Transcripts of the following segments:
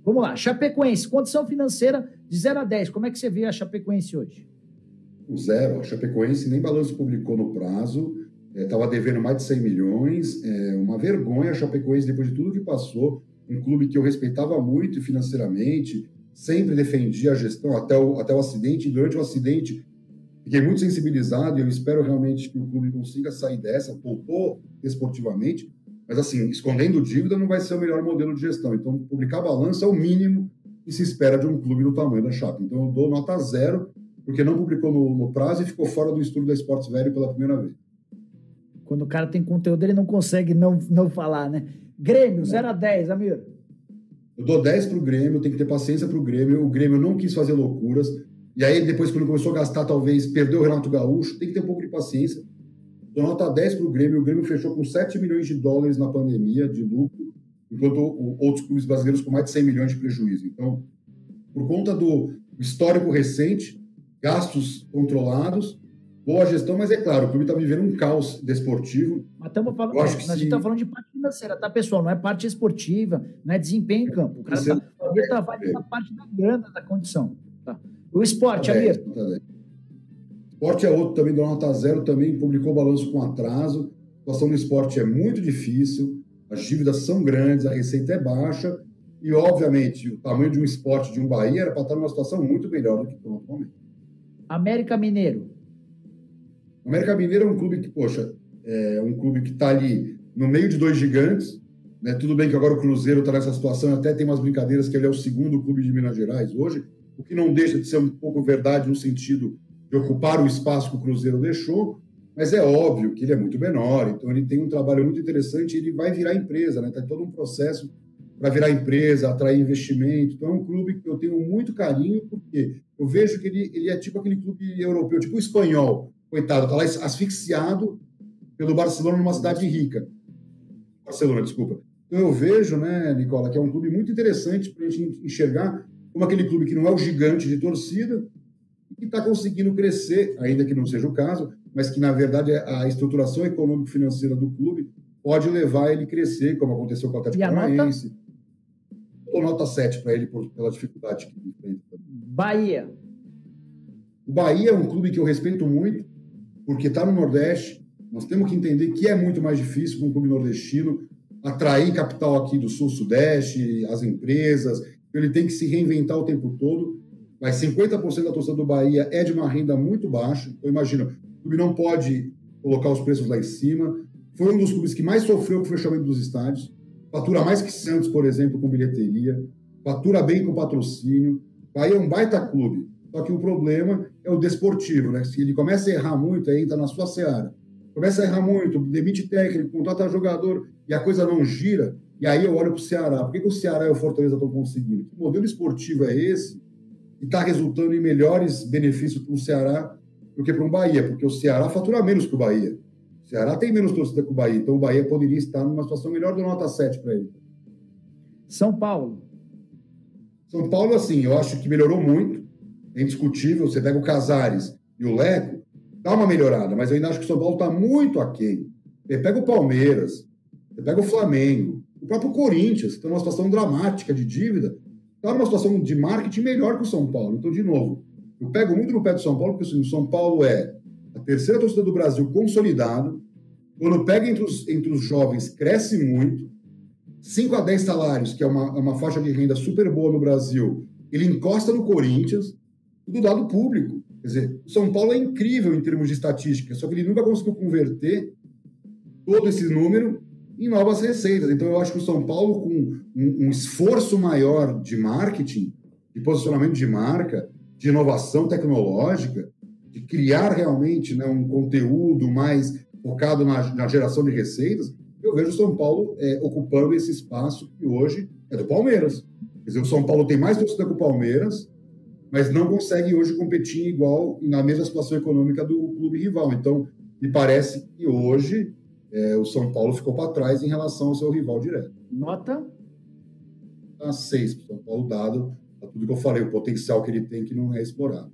Vamos lá, Chapecoense, condição financeira de 0 a 10. Como é que você vê a Chapecoense hoje? O zero. A Chapecoense nem balanço publicou no prazo, estava devendo mais de 100 milhões. Uma vergonha a Chapecoense, depois de tudo que passou. Um clube que eu respeitava muito financeiramente, sempre defendia a gestão até o acidente. E durante o acidente, fiquei muito sensibilizado e eu espero realmente que o clube consiga sair dessa. Voltou esportivamente, mas assim, escondendo dívida não vai ser o melhor modelo de gestão. Então, publicar balanço é o mínimo que se espera de um clube do tamanho da Chape. Então, eu dou nota 0, porque não publicou no prazo e ficou fora do estudo da Sports Velho pela primeira vez. Quando o cara tem conteúdo, ele não consegue não falar, né? Grêmio, 0 a 10, Amir. Eu dou 10 para o Grêmio, tem que ter paciência para o Grêmio. O Grêmio não quis fazer loucuras. E aí, depois, quando começou a gastar, talvez perdeu o Renato Gaúcho. Tem que ter um pouco de paciência. Dou nota 10 para o Grêmio. O Grêmio fechou com 7 milhões de dólares na pandemia de lucro, enquanto outros clubes brasileiros com mais de 100 milhões de prejuízo. Então, por conta do histórico recente, gastos controlados, boa gestão, mas é claro, o clube está vivendo um caos desportivo. Mas estamos falando, a gente está falando de parte financeira, tá, pessoal? Não é parte esportiva, não é desempenho em campo. O cara está avaliando a parte da grana, da condição. Tá. O esporte, Amir? O esporte é outro, também deu nota 0, também publicou balanço com atraso. A situação no esporte é muito difícil, as dívidas são grandes, a receita é baixa, e, obviamente, o tamanho de um esporte, de um Bahia, era para estar numa situação muito melhor do que está atualmente. América Mineiro. O América Mineiro é um clube que, poxa, é um clube que está ali no meio de dois gigantes, né? Tudo bem que agora o Cruzeiro está nessa situação, até tem umas brincadeiras que ele é o segundo clube de Minas Gerais hoje, o que não deixa de ser um pouco verdade no sentido de ocupar o espaço que o Cruzeiro deixou, mas é óbvio que ele é muito menor, então ele tem um trabalho muito interessante e ele vai virar empresa, né? Está todo um processo para virar empresa, atrair investimento. Então é um clube que eu tenho muito carinho, porque eu vejo que ele é tipo aquele clube europeu, tipo o espanhol. Coitado, está lá asfixiado pelo Barcelona numa cidade rica. Barcelona, desculpa. Então eu vejo, né, Nicola, que é um clube muito interessante para a gente enxergar como aquele clube que não é o gigante de torcida e que está conseguindo crescer, ainda que não seja o caso, mas que, na verdade, a estruturação econômico-financeira do clube pode levar ele a crescer, como aconteceu com o Atlético Paranaense. Dou nota 7 para ele pela dificuldade que ele enfrenta. Bahia. O Bahia é um clube que eu respeito muito, porque está no Nordeste. Nós temos que entender que é muito mais difícil para um clube nordestino atrair capital aqui do Sul, Sudeste, as empresas. Ele tem que se reinventar o tempo todo. Mas 50% da torcida do Bahia é de uma renda muito baixa. Então, imagina, o clube não pode colocar os preços lá em cima. Foi um dos clubes que mais sofreu com o fechamento dos estádios. Fatura mais que Santos, por exemplo, com bilheteria. Fatura bem com patrocínio. Bahia é um baita clube. Só que o problema é o desportivo, né? Se ele começa a errar muito, aí entra na sua seara. Começa a errar muito, demite técnico, contrata jogador e a coisa não gira. E aí eu olho para o Ceará. Por que o Ceará e o Fortaleza estão conseguindo? Que modelo esportivo é esse? E está resultando em melhores benefícios para o Ceará do que para o Bahia, porque o Ceará fatura menos que o Bahia. O Ceará tem menos torcida que o Bahia, então o Bahia poderia estar numa situação melhor, do nota 7 para ele. São Paulo. São Paulo, assim, eu acho que melhorou muito. É indiscutível, você pega o Casares e o Leco, dá uma melhorada, mas eu ainda acho que o São Paulo está muito aquém. Você pega o Palmeiras, você pega o Flamengo, o próprio Corinthians, que está numa situação dramática de dívida, está numa situação de marketing melhor que o São Paulo. Então, de novo, eu pego muito no pé do São Paulo, porque o São Paulo é a terceira torcida do Brasil consolidado, quando pega entre os jovens, cresce muito, 5 a 10 salários, que é uma faixa de renda super boa no Brasil, ele encosta no Corinthians, tudo dado público. Quer dizer, o São Paulo é incrível em termos de estatística, só que ele nunca conseguiu converter todo esse número em novas receitas. Então, eu acho que o São Paulo, com um esforço maior de marketing, de posicionamento de marca, de inovação tecnológica, de criar realmente, né, um conteúdo mais focado na geração de receitas, eu vejo o São Paulo ocupando esse espaço que hoje é do Palmeiras. Quer dizer, o São Paulo tem mais torcida que o Palmeiras, mas não consegue hoje competir igual na mesma situação econômica do clube rival. Então, me parece que hoje o São Paulo ficou para trás em relação ao seu rival direto. Nota? 6 para o São Paulo, dado a tudo que eu falei, o potencial que ele tem que não é explorado.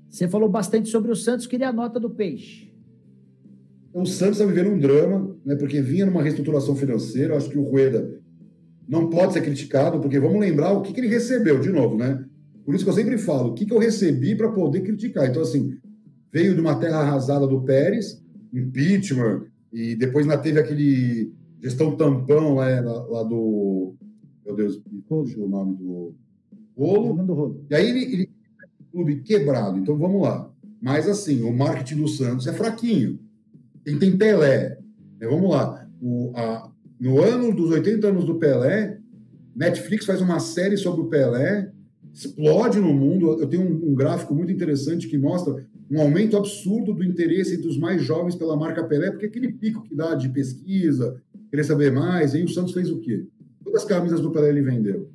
Você falou bastante sobre o Santos, queria a nota do Peixe. Então, o Santos está vivendo um drama, né, porque vinha numa reestruturação financeira. Eu acho que o Rueda não pode ser criticado, porque vamos lembrar o que ele recebeu, de novo, né? Por isso que eu sempre falo, o que eu recebi para poder criticar. Então, assim, veio de uma terra arrasada do Pérez, impeachment, e depois ainda teve aquele gestão tampão lá do... Meu Deus, me fugiu o nome do... Rolo. E aí ele clube quebrado. Então, vamos lá. Mas, assim, o marketing do Santos é fraquinho. Tem Pelé. Vamos lá. No ano dos 80 anos do Pelé, Netflix faz uma série sobre o Pelé, explode no mundo. Eu tenho um gráfico muito interessante que mostra um aumento absurdo do interesse dos mais jovens pela marca Pelé, porque aquele pico que dá de pesquisa, querer saber mais, aí o Santos fez o quê? Todas as camisas do Pelé ele vendeu.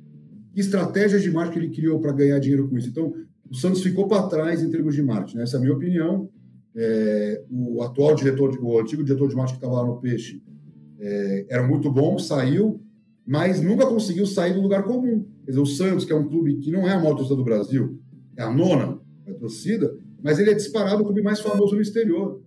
Que estratégias de marketing ele criou para ganhar dinheiro com isso? Então, o Santos ficou para trás em termos de marketing. Essa é a minha opinião. O antigo diretor de marketing que estava lá no Peixe era muito bom, saiu, mas nunca conseguiu sair do lugar comum. Quer dizer, o Santos, que é um clube que não é a maior torcida do Brasil, é a nona torcida, mas ele é disparado o clube mais famoso no exterior.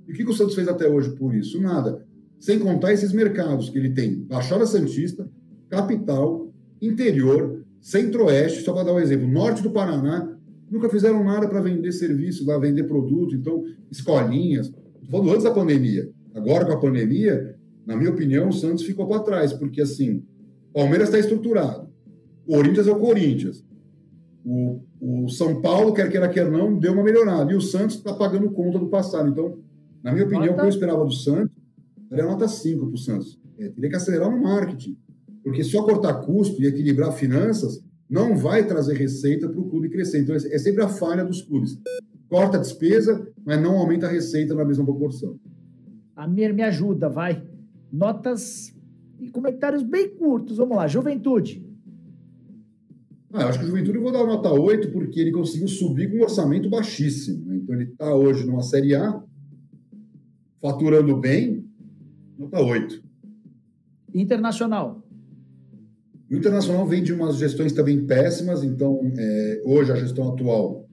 E o que o Santos fez até hoje por isso? Nada. Sem contar esses mercados que ele tem. Baixada Santista, capital, interior, centro-oeste, só para dar um exemplo, norte do Paraná, nunca fizeram nada para vender serviço, para vender produto, então, escolinhas. Estou falando antes da pandemia. Agora, com a pandemia, na minha opinião, o Santos ficou para trás, porque, assim, o Palmeiras está estruturado, o Corinthians é o Corinthians, o São Paulo, quer queira, quer não, deu uma melhorada, e o Santos está pagando conta do passado. Então, na minha opinião, o que eu esperava do Santos era nota 5 para o Santos. Teria que acelerar no marketing, porque só cortar custo e equilibrar finanças não vai trazer receita para o clube crescer. Então, é sempre a falha dos clubes. Corta a despesa, mas não aumenta a receita na mesma proporção. Amir, me ajuda, vai. Notas e comentários bem curtos. Vamos lá, Juventude. Eu acho que o Juventude eu vou dar nota 8, porque ele conseguiu subir com um orçamento baixíssimo. Né? Então, ele está hoje numa Série A, faturando bem, nota 8. Internacional. O Internacional vem de umas gestões também péssimas, então hoje a gestão atual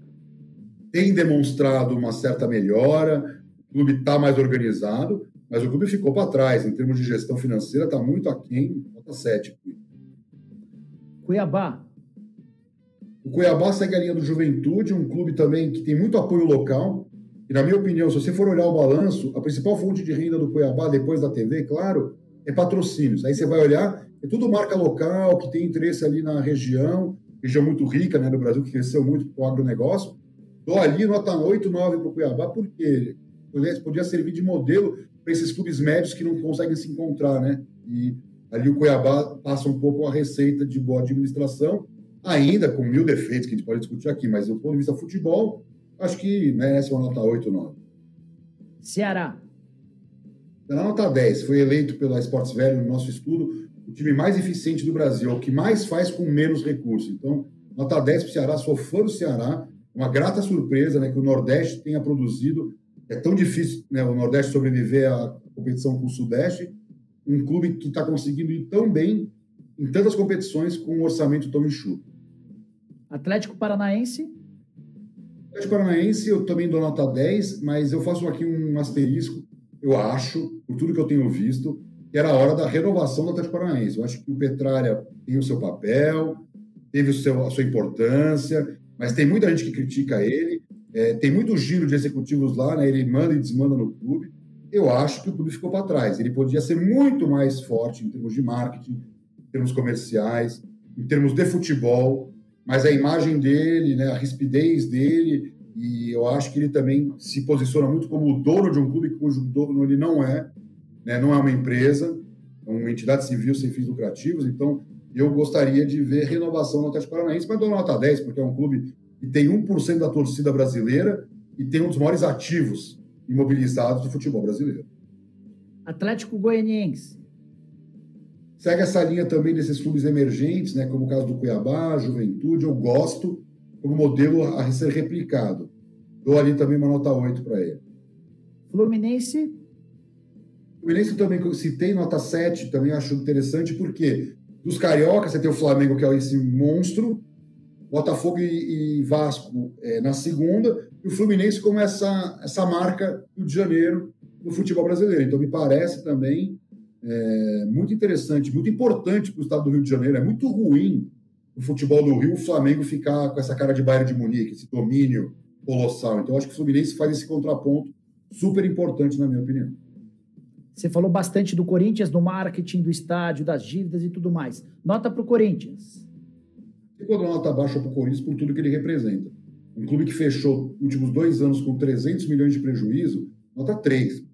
tem demonstrado uma certa melhora, o clube está mais organizado, mas o clube ficou para trás, em termos de gestão financeira, está muito aquém, nota 7. Cuiabá. O Cuiabá segue a linha do Juventude, um clube também que tem muito apoio local, e na minha opinião, se você for olhar o balanço, a principal fonte de renda do Cuiabá, depois da TV, claro, é patrocínios. Aí você vai olhar, é tudo marca local, que tem interesse ali na região muito rica, né, do Brasil, que cresceu muito com o agronegócio. Dou ali nota 8, 9 para o Cuiabá, porque podia servir de modelo para esses clubes médios que não conseguem se encontrar, né? E ali o Cuiabá passa um pouco a receita de boa administração, ainda com 1000 defeitos que a gente pode discutir aqui, mas do ponto de vista futebol, acho que merece uma nota 8, 9. Ceará. Na nota 10, foi eleito pela Sports Velho, no nosso estudo, o time mais eficiente do Brasil, o que mais faz com menos recursos. Então, nota 10 para o Ceará, sou fã do Ceará, uma grata surpresa, né, que o Nordeste tenha produzido. É tão difícil, né, o Nordeste sobreviver à competição com o Sudeste, um clube que está conseguindo ir tão bem em tantas competições com um orçamento tão enxuto. Atlético Paranaense. Atlético Paranaense, eu também dou nota 10, mas eu faço aqui um asterisco. Eu acho, por tudo que eu tenho visto, que era a hora da renovação do Atlético Paranaense. Eu acho que o Petralha tem o seu papel, teve a sua importância, mas tem muita gente que critica ele, tem muito giro de executivos lá, né? Ele manda e desmanda no clube. Eu acho que o clube ficou para trás. Ele podia ser muito mais forte em termos de marketing, em termos comerciais, em termos de futebol, mas a imagem dele, né, a rispidez dele, e eu acho que ele também se posiciona muito como o dono de um clube cujo dono ele não é, né, não é uma empresa, é uma entidade civil sem fins lucrativos. Então eu gostaria de ver renovação no Atlético Paranaense, mas dou nota 10, porque é um clube que tem 1% da torcida brasileira e tem um dos maiores ativos imobilizados do futebol brasileiro. Atlético Goianiense. Segue essa linha também desses clubes emergentes, né, como o caso do Cuiabá, Juventude. Eu gosto como modelo a ser replicado. Dou ali também uma nota 8 para ele. Fluminense. Fluminense também, que eu citei, nota 7, também acho interessante, porque dos cariocas, você tem o Flamengo, que é esse monstro, Botafogo e Vasco na segunda, e o Fluminense como essa marca do Rio de Janeiro no futebol brasileiro. Então, me parece também muito interessante, muito importante para o estado do Rio de Janeiro. É muito ruim o futebol do Rio, o Flamengo ficar com essa cara de Bayern de Munique, esse domínio colossal. Então, acho que o Fluminense faz esse contraponto super importante, na minha opinião. Você falou bastante do Corinthians, do marketing, do estádio, das dívidas e tudo mais. Nota para o Corinthians. Eu vou dar uma nota baixa para o Corinthians por tudo que ele representa. Um clube que fechou os últimos 2 anos com 300 milhões de prejuízo, nota 3.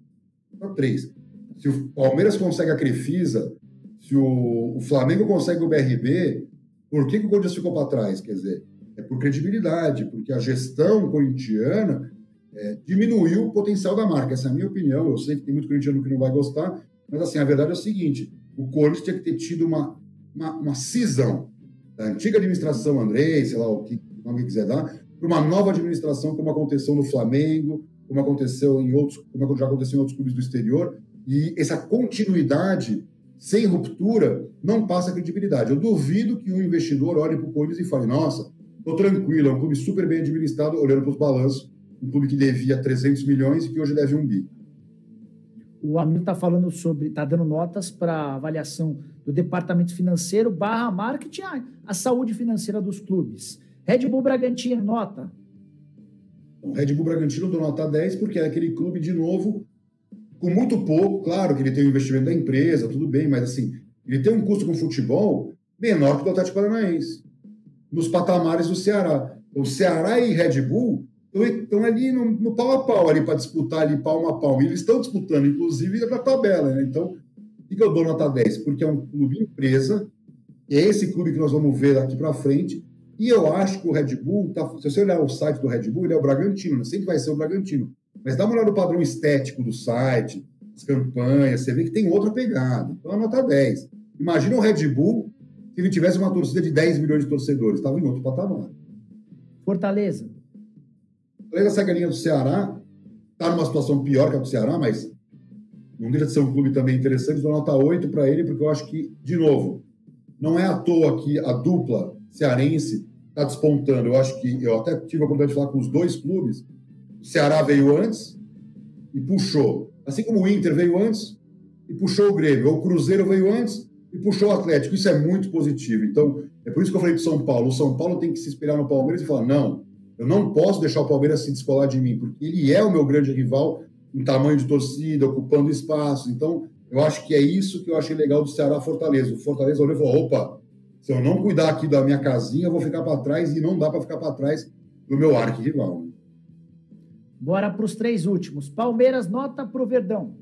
Nota 3. Se o Palmeiras consegue a Crefisa, se o Flamengo consegue o BRB, por que o Corinthians ficou para trás? Quer dizer, é por credibilidade, porque a gestão corintiana diminuiu o potencial da marca. Essa é a minha opinião. Eu sei que tem muito corintiano que não vai gostar, mas assim, a verdade é o seguinte, o Corinthians tinha que ter tido uma cisão da antiga administração Andrei, sei lá o que alguém quiser dar, para uma nova administração, como aconteceu no Flamengo, como aconteceu em outros, como já aconteceu em outros clubes do exterior, e essa continuidade sem ruptura não passa credibilidade. Eu duvido que um investidor olhe para o Corinthians e fale, nossa, estou tranquilo, é um clube super bem administrado, olhando para os balanços, um clube que devia 300 milhões e que hoje deve 1 bi. O Amir está falando sobre, está dando notas para avaliação do departamento financeiro / marketing, a saúde financeira dos clubes. Red Bull Bragantino, nota? O Red Bull Bragantino deu nota 10 porque é aquele clube, de novo, com muito pouco, claro que ele tem o investimento da empresa, tudo bem, mas assim, ele tem um custo com futebol menor que o do Atlético Paranaense, nos patamares do Ceará. O Ceará e Red Bull estão ali no pau a pau, ali para disputar ali palmo a palmo. E eles estão disputando, inclusive, na tabela, né? Então, por que eu dou nota 10? Porque é um clube empresa, e é esse clube que nós vamos ver daqui para frente. E eu acho que o Red Bull, se você olhar o site do Red Bull, ele é o Bragantino, não sei que vai ser o Bragantino. Mas dá uma olhada no padrão estético do site, as campanhas, você vê que tem outra pegada. Então, a nota 10. Imagina o Red Bull se ele tivesse uma torcida de 10 milhões de torcedores. Estava em outro patamar. Fortaleza. Essa galinha do Ceará está numa situação pior que a do Ceará, mas não deixa de ser um clube também interessante. Dou nota 8 para ele, porque eu acho que, de novo, não é à toa que a dupla cearense está despontando. Eu acho que, eu até tive a oportunidade de falar com os 2 clubes, o Ceará veio antes e puxou. Assim como o Inter veio antes e puxou o Grêmio, ou o Cruzeiro veio antes e puxou o Atlético. Isso é muito positivo. Então, é por isso que eu falei do São Paulo. O São Paulo tem que se espelhar no Palmeiras e falar, não, eu não posso deixar o Palmeiras se descolar de mim, porque ele é o meu grande rival em tamanho de torcida, ocupando espaço. Então, eu acho que é isso que eu achei legal do Ceará Fortaleza. O Fortaleza olhou e falou, opa, se eu não cuidar aqui da minha casinha, eu vou ficar para trás, e não dá para ficar para trás do meu arquirrival. Bora para os 3 últimos. Palmeiras, nota para o Verdão.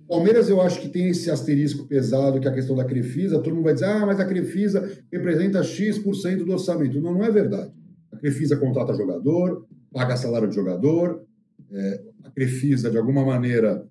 Palmeiras, eu acho que tem esse asterisco pesado, que é a questão da Crefisa. Todo mundo vai dizer, mas a Crefisa representa X% do orçamento. Não, não é verdade. A Crefisa contrata jogador, paga salário de jogador, a Crefisa, de alguma maneira,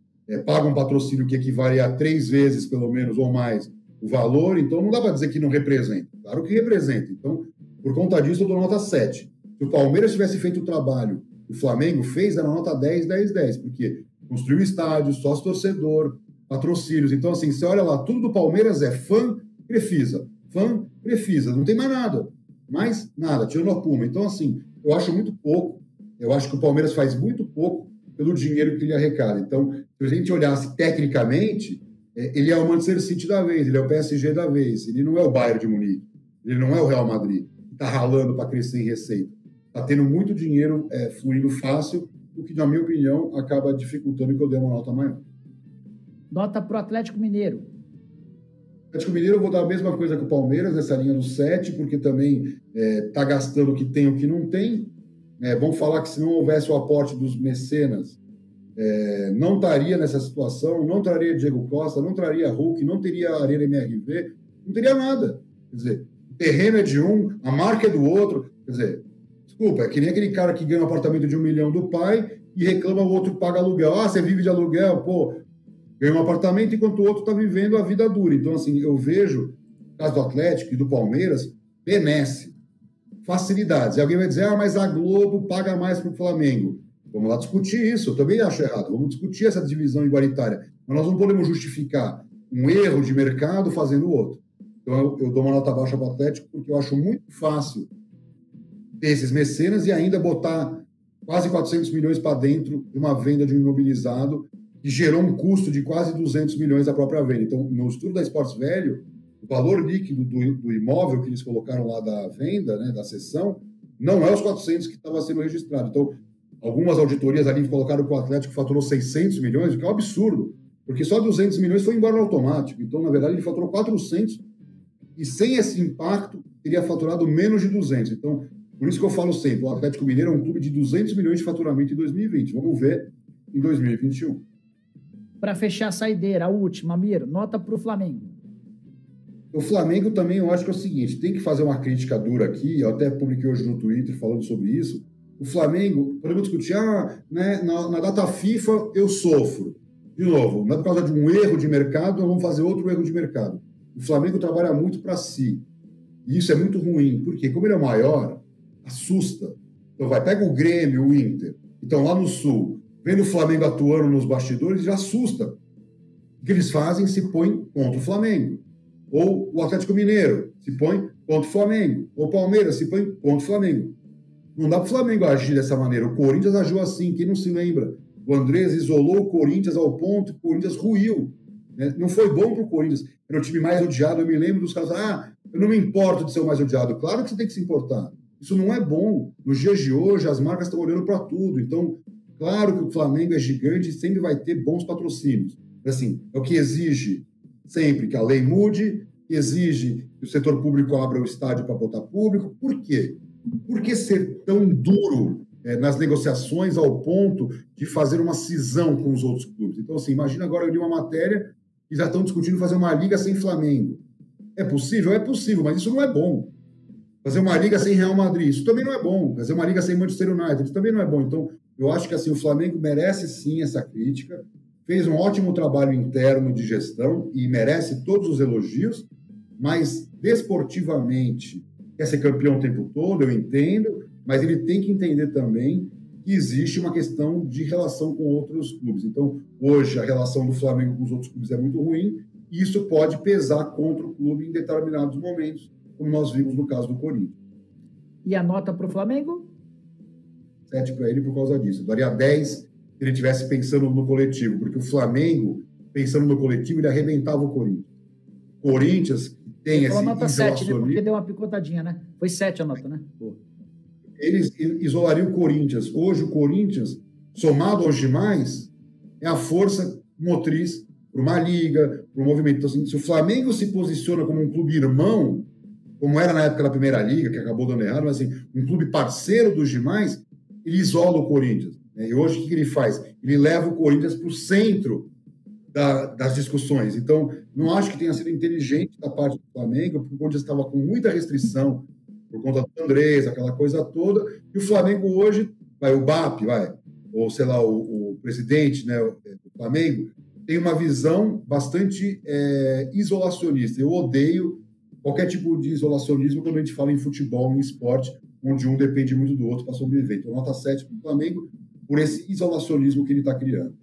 paga um patrocínio que equivale a 3 vezes, pelo menos, ou mais, o valor. Então, não dá para dizer que não representa. Claro que representa. Então, por conta disso, eu dou nota 7. Se o Palmeiras tivesse feito o trabalho que o Flamengo fez, era nota 10, 10, 10, porque construiu estádio, sócio-torcedor, patrocínios. Então, assim, você olha lá, tudo do Palmeiras é fã, Crefisa. Fã, Crefisa. Não tem mais nada. Mais nada, tirando a Puma. Então, assim, eu acho muito pouco. Eu acho que o Palmeiras faz muito pouco pelo dinheiro que ele arrecada. Então, se a gente olhasse tecnicamente, ele é o Manchester City da vez, ele é o PSG da vez, ele não é o Bayern de Munique, ele não é o Real Madrid, que está ralando para crescer em receita. Está tendo muito dinheiro fluindo fácil, o que, na minha opinião, acaba dificultando que eu dê uma nota maior. Nota para o Atlético Mineiro. Atlético Mineiro, eu vou dar a mesma coisa que o Palmeiras, nessa linha do 7, porque também está gastando o que tem, o que não tem. Vamos falar que se não houvesse o aporte dos mecenas, não estaria nessa situação, não traria Diego Costa, não traria Hulk, não teria Arena MRV, não teria nada. Quer dizer, o terreno é de um, a marca é do outro. Quer dizer, desculpa, é que nem aquele cara que ganha um apartamento de 1 milhão do pai e reclama o outro paga aluguel. Você vive de aluguel, pô, ganha um apartamento enquanto o outro está vivendo a vida dura. Então, assim, eu vejo, no caso do Atlético e do Palmeiras, benesse, facilidades. E alguém vai dizer, mas a Globo paga mais para o Flamengo. Vamos lá discutir isso. Eu também acho errado. Vamos discutir essa divisão igualitária. Mas nós não podemos justificar um erro de mercado fazendo outro. Então, eu dou uma nota baixa para o Atlético porque eu acho muito fácil ter esses mecenas e ainda botar quase 400 milhões para dentro de uma venda de um imobilizado que gerou um custo de quase 200 milhões da própria venda. Então, no estudo da Esportes Velho, o valor líquido do imóvel que eles colocaram lá da venda, né, da cessão, não é os 400 que estava sendo registrado. Então, algumas auditorias ali colocaram que o Atlético faturou 600 milhões, o que é um absurdo, porque só 200 milhões foi embora no automático. Então, na verdade, ele faturou 400 e sem esse impacto, teria faturado menos de 200. Então, por isso que eu falo sempre, o Atlético Mineiro é um clube de 200 milhões de faturamento em 2020. Vamos ver em 2021. Para fechar a saideira, a última, Miro, nota para o Flamengo. O Flamengo também, eu acho que é o seguinte, tem que fazer uma crítica dura aqui, eu até publiquei hoje no Twitter falando sobre isso. O Flamengo, podemos discutir, né, na data FIFA eu sofro. De novo, não é por causa de um erro de mercado, nós vamos fazer outro erro de mercado. O Flamengo trabalha muito para si. E isso é muito ruim, porque como ele é maior, assusta. Então pega o Grêmio, o Inter, então lá no Sul, vendo o Flamengo atuando nos bastidores, já assusta. O que eles fazem? Se põem contra o Flamengo. Ou o Atlético Mineiro se põe contra o Flamengo. Ou o Palmeiras se põe contra o Flamengo. Não dá para o Flamengo agir dessa maneira. O Corinthians agiu assim, quem não se lembra? O Andrés isolou o Corinthians ao ponto que o Corinthians ruiu. Né? Não foi bom para o Corinthians. Era o time mais odiado. Eu me lembro dos caras, eu não me importo de ser o mais odiado. Claro que você tem que se importar. Isso não é bom. Nos dias de hoje, as marcas estão olhando para tudo. Então, claro que o Flamengo é gigante e sempre vai ter bons patrocínios. Assim, é o que exige sempre que a lei mude, exige que o setor público abra o estádio para botar público. Por quê? Por que ser tão duro nas negociações ao ponto de fazer uma cisão com os outros clubes? Então, assim, imagina agora eu li uma matéria que já estão discutindo fazer uma liga sem Flamengo. É possível? É possível, mas isso não é bom. Fazer uma liga sem Real Madrid, isso também não é bom. Fazer uma liga sem Manchester United, isso também não é bom. Então, eu acho que assim, o Flamengo merece sim essa crítica, fez um ótimo trabalho interno de gestão e merece todos os elogios, mas desportivamente quer ser campeão o tempo todo, eu entendo, mas ele tem que entender também que existe uma questão de relação com outros clubes. Então, hoje, a relação do Flamengo com os outros clubes é muito ruim e isso pode pesar contra o clube em determinados momentos, como nós vimos no caso do Corinthians. E a nota para o Flamengo? 7 para ele por causa disso. Eu daria 10 se ele estivesse pensando no coletivo, porque o Flamengo, pensando no coletivo, ele arrebentava o Corinthians. Corinthians tem esse nota 7, né? Porque deu uma picotadinha, né? Foi 7 a nota, né? Eles isolariam o Corinthians. Hoje, o Corinthians, somado aos demais, é a força motriz para uma liga, para um movimento. Então, assim, se o Flamengo se posiciona como um clube irmão, como era na época da Primeira Liga, que acabou dando errado, mas assim, um clube parceiro dos demais, ele isola o Corinthians. Né? E hoje, o que ele faz? Ele leva o Corinthians para o centro das discussões. Então, não acho que tenha sido inteligente da parte do Flamengo, porque o Corinthians estava com muita restrição por conta do Andrés, aquela coisa toda, e o Flamengo hoje, o BAP, ou sei lá, o presidente, né, do Flamengo, tem uma visão bastante isolacionista. Eu odeio qualquer tipo de isolacionismo quando a gente fala em futebol, em esporte, onde um depende muito do outro para sobreviver. Então, nota 7 para o Flamengo, por esse isolacionismo que ele está criando.